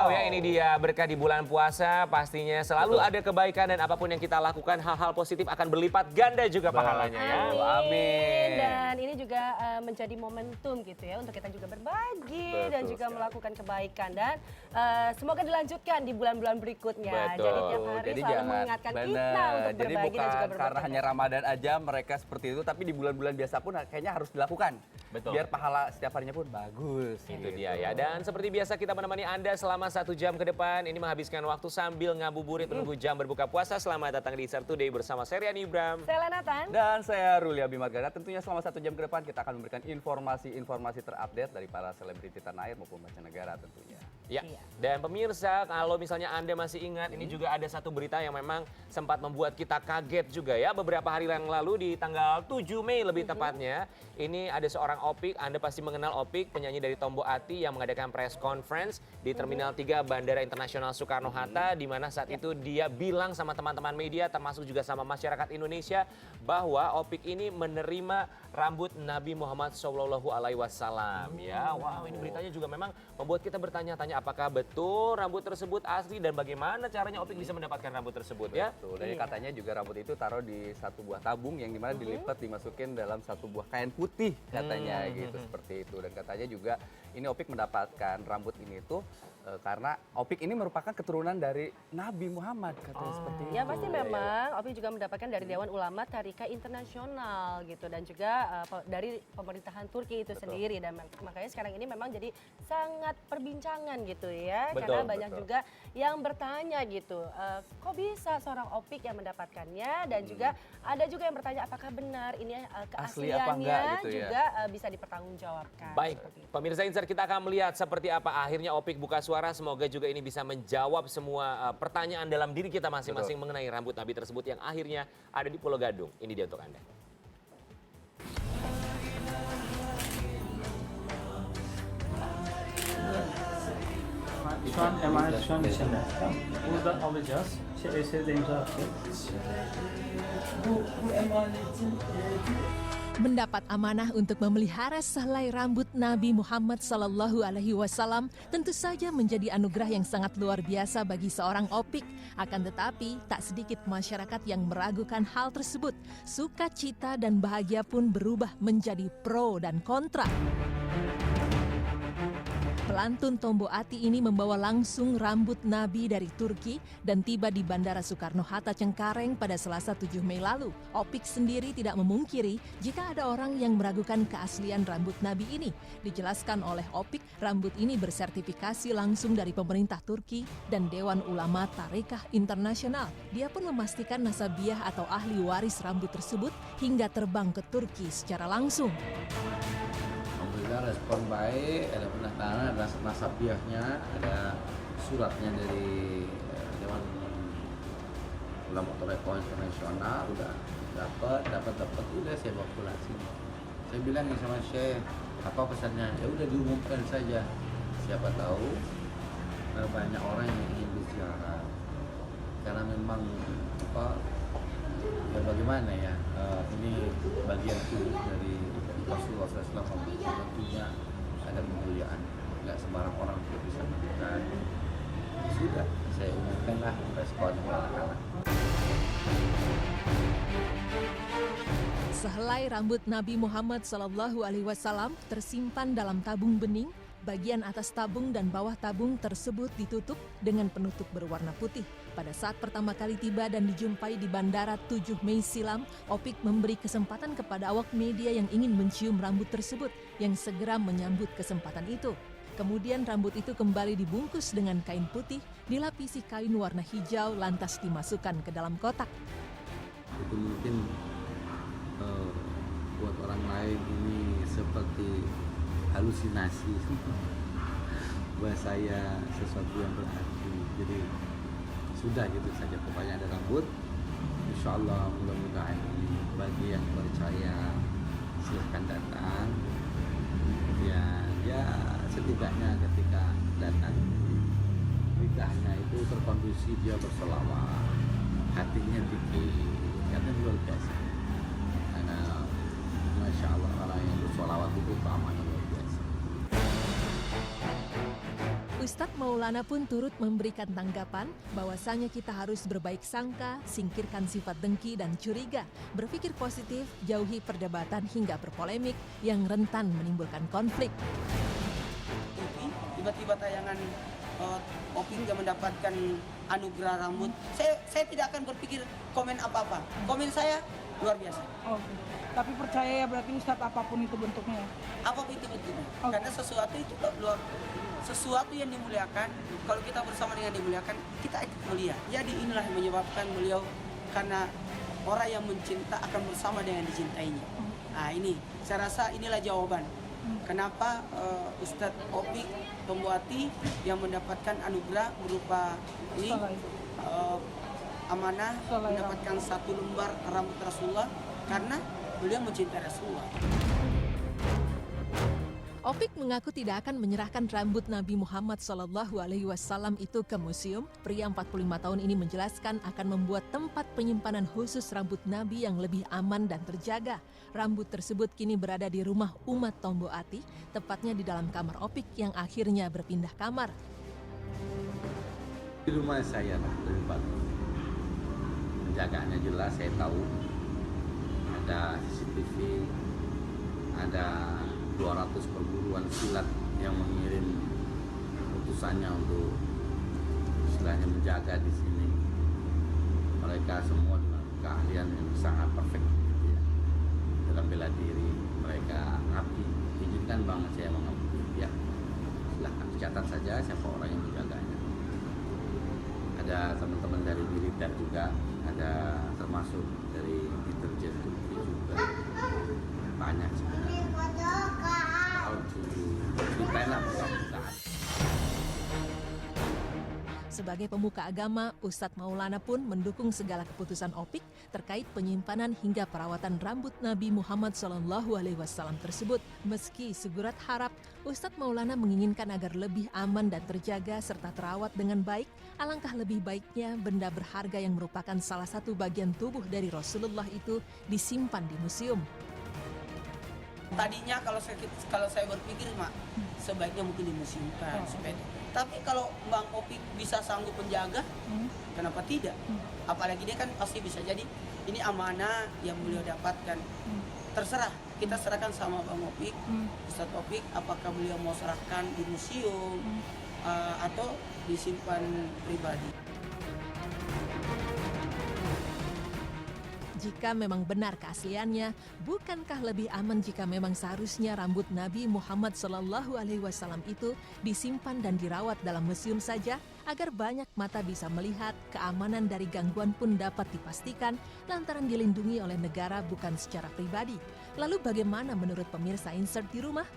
Wow ya, ini dia berkah di bulan puasa pastinya selalu ada kebaikan dan apapun yang kita lakukan hal-hal positif akan berlipat ganda juga pahalanya ya. Amin. Dan ini juga menjadi momentum gitu ya untuk kita juga berbagi dan juga melakukan kebaikan dan semoga dilanjutkan di bulan-bulan berikutnya. Betul. Jadi tiap hari selalu mengingatkan kita untuk Jadi berbagi dan juga bukan berbagi. karena hanya Ramadan aja mereka seperti itu, tapi di bulan-bulan biasa pun kayaknya harus dilakukan. Betul. Biar pahala setiap harinya pun bagus. Itu dia ya. Dan seperti biasa kita menemani Anda selama 1 jam ke depan. Ini menghabiskan waktu sambil ngabuburit menunggu jam berbuka puasa. Selamat datang di Insert Today bersama saya Rian Ibram. Saya Lenatan. Dan saya Ruli Abimargana. Tentunya selama 1 jam ke depan kita akan memberikan informasi-informasi terupdate dari para selebriti tanah air maupun mancanegara tentunya. Ya, dan pemirsa kalau misalnya Anda masih ingat ini juga ada satu berita yang memang sempat membuat kita kaget juga ya. Beberapa hari yang lalu di tanggal 7 Mei lebih tepatnya. Ini ada seorang Opik, Anda pasti mengenal Opik, penyanyi dari Tombo Ati yang mengadakan press conference di Terminal 3 Bandara Internasional Soekarno-Hatta di mana saat itu dia bilang sama teman-teman media termasuk juga sama masyarakat Indonesia bahwa Opik ini menerima rambut Nabi Muhammad SAW ya. Wow, ini beritanya juga memang membuat kita bertanya-tanya apakah betul rambut tersebut asli dan bagaimana caranya Opik bisa mendapatkan rambut tersebut ya. Betul. Dan katanya juga rambut itu taruh di satu buah tabung yang dimana dilipat dimasukin dalam satu buah kain putih katanya gitu seperti itu. Dan katanya juga ini Opik mendapatkan rambut ini tuh karena Opik ini merupakan keturunan dari Nabi Muhammad katanya seperti itu. Ya pasti memang Opik juga mendapatkan dari Dewan Ulama Tharika Internasional gitu dan juga dari pemerintahan Turki itu sendiri dan makanya sekarang ini memang jadi sangat perbincangan gitu ya. Karena banyak juga yang bertanya gitu, kok bisa seorang Opik yang mendapatkannya dan juga ada juga yang bertanya apakah benar ini Asli apa keasliannya enggak gitu ya? juga bisa dipertanggungjawabkan. Baik, seperti itu. pemirsa Insert kita akan melihat seperti apa akhirnya Opik buka suara. Semoga juga ini bisa menjawab semua pertanyaan dalam diri kita masing-masing mengenai rambut Nabi tersebut yang akhirnya ada di Pulau Gadung. Ini dia untuk Anda. Şu an emanet şu an içinde. Burada alacağız. Eseri de imza atacak. Bu emanetin Mendapat amanah untuk memelihara sehelai rambut Nabi Muhammad SAW tentu saja menjadi anugerah yang sangat luar biasa bagi seorang Opik. Akan tetapi, tak sedikit masyarakat yang meragukan hal tersebut. Sukacita dan bahagia pun berubah menjadi pro dan kontra. Pelantun Tombo Ati ini membawa langsung rambut Nabi dari Turki dan tiba di Bandara Soekarno-Hatta Cengkareng pada Selasa 7 Mei lalu. Opik sendiri tidak memungkiri jika ada orang yang meragukan keaslian rambut Nabi ini. Dijelaskan oleh Opik, rambut ini bersertifikasi langsung dari pemerintah Turki dan Dewan Ulama Tharikah Internasional. Dia pun memastikan nasabiah atau ahli waris rambut tersebut hingga terbang ke Turki secara langsung. Alhamdulillah respon baik, ada pendatangan, ada nasabiahnya, ada suratnya dari Dewan Ulama Tharikah Internasional, udah dapat, udah saya bawa pulang sini. Saya bilang sama Syekh, apa pesannya? Ya udah diumumkan saja. Siapa tahu banyak orang yang ingin berziarah. Karena memang ya bagaimana ya, ini bagian tubuh dari Rasulullah SAW, tentunya ada kemuliaan, nggak sembarang orang juga bisa melakukan. Sudah, saya umumkanlah respon anak-anak. Sehelai rambut Nabi Muhammad SAW tersimpan dalam tabung bening. Bagian atas tabung dan bawah tabung tersebut ditutup dengan penutup berwarna putih. Pada saat pertama kali tiba dan dijumpai di Bandara 7 Mei silam, Opik memberi kesempatan kepada awak media yang ingin mencium rambut tersebut, yang segera menyambut kesempatan itu. Kemudian rambut itu kembali dibungkus dengan kain putih, dilapisi kain warna hijau, lantas dimasukkan ke dalam kotak. Itu mungkin buat orang lain ini seperti halusinasi. Buat saya sesuatu yang berarti. Jadi sudah gitu saja, pokoknya ada rambut. Insya Allah mudah-mudahan ini bagi yang percaya silahkan datang. Kemudian ya setidaknya ketika datang lidahnya itu terkondisi, dia berselawat, hatinya dikit, karena luar biasa. Karena Masya Allah orang yang berselawat itu keamanan luar biasa. Ustadz Maulana pun turut memberikan tanggapan bahwasanya kita harus berbaik sangka, singkirkan sifat dengki dan curiga, berpikir positif, jauhi perdebatan hingga berpolemik yang rentan menimbulkan konflik. Tiba-tiba tayangan Opik nggak mendapatkan anugerah rambut, saya tidak akan berpikir komen apa-apa. Komen saya luar biasa. Oke. Tapi percaya ya berarti Ustadz apapun itu bentuknya ya? Apapun itu bentuknya. Oke. Karena sesuatu yang dimuliakan, kalau kita bersama dengan dimuliakan, kita ikut mulia. Jadi inilah yang menyebabkan beliau, karena orang yang mencinta akan bersama dengan dicintainya. Nah ini, saya rasa inilah jawaban. Kenapa Ustadz Opik Tomboati yang mendapatkan anugerah berupa ini amanah, mendapatkan 1 lembar rambut Rasulullah, karena beliau mencintai Rasulullah. Opik mengaku tidak akan menyerahkan rambut Nabi Muhammad SAW itu ke museum. Pria 45 tahun ini menjelaskan akan membuat tempat penyimpanan khusus rambut Nabi yang lebih aman dan terjaga. Rambut tersebut kini berada di rumah Umat Tomboati, tepatnya di dalam kamar Opik yang akhirnya berpindah kamar. Di rumah saya lebih bagus. Penjagaannya jelas, saya tahu. Ada CCTV, ada 200 perguruan silat yang mengirim utusannya untuk istilahnya menjaga di sini. Mereka semua dengan keahlian yang sangat perfect gitu ya. Dalam bela diri, mereka ngabdi. Izinkan banget saya mengabdi. Ya, silahkan dicatat saja siapa orang yang menjaganya. Ada teman-teman dari militer juga, ada termasuk dari intelijen juga. Banyak sebenarnya. Kalau ceritain lah mudah-mudahan. Sebagai pemuka agama, Ustadz Maulana pun mendukung segala keputusan Opik terkait penyimpanan hingga perawatan rambut Nabi Muhammad SAW tersebut. Meski segurat harap, Ustadz Maulana menginginkan agar lebih aman dan terjaga serta terawat dengan baik, alangkah lebih baiknya benda berharga yang merupakan salah satu bagian tubuh dari Rasulullah itu disimpan di museum. Tadinya kalau saya berpikir mak, sebaiknya mungkin dimuseumkan supaya. Tapi kalau Bang Opik bisa sanggup menjaga, kenapa tidak? Apalagi dia kan pasti bisa jadi ini amanah yang beliau dapatkan. Terserah, kita serahkan sama Bang Opik, Ustadz Opik, apakah beliau mau serahkan di museum atau disimpan pribadi. Jika memang benar keasliannya, bukankah lebih aman jika memang seharusnya rambut Nabi Muhammad SAW itu disimpan dan dirawat dalam museum saja, agar banyak mata bisa melihat, keamanan dari gangguan pun dapat dipastikan lantaran dilindungi oleh negara bukan secara pribadi. Lalu bagaimana menurut pemirsa Insert di rumah?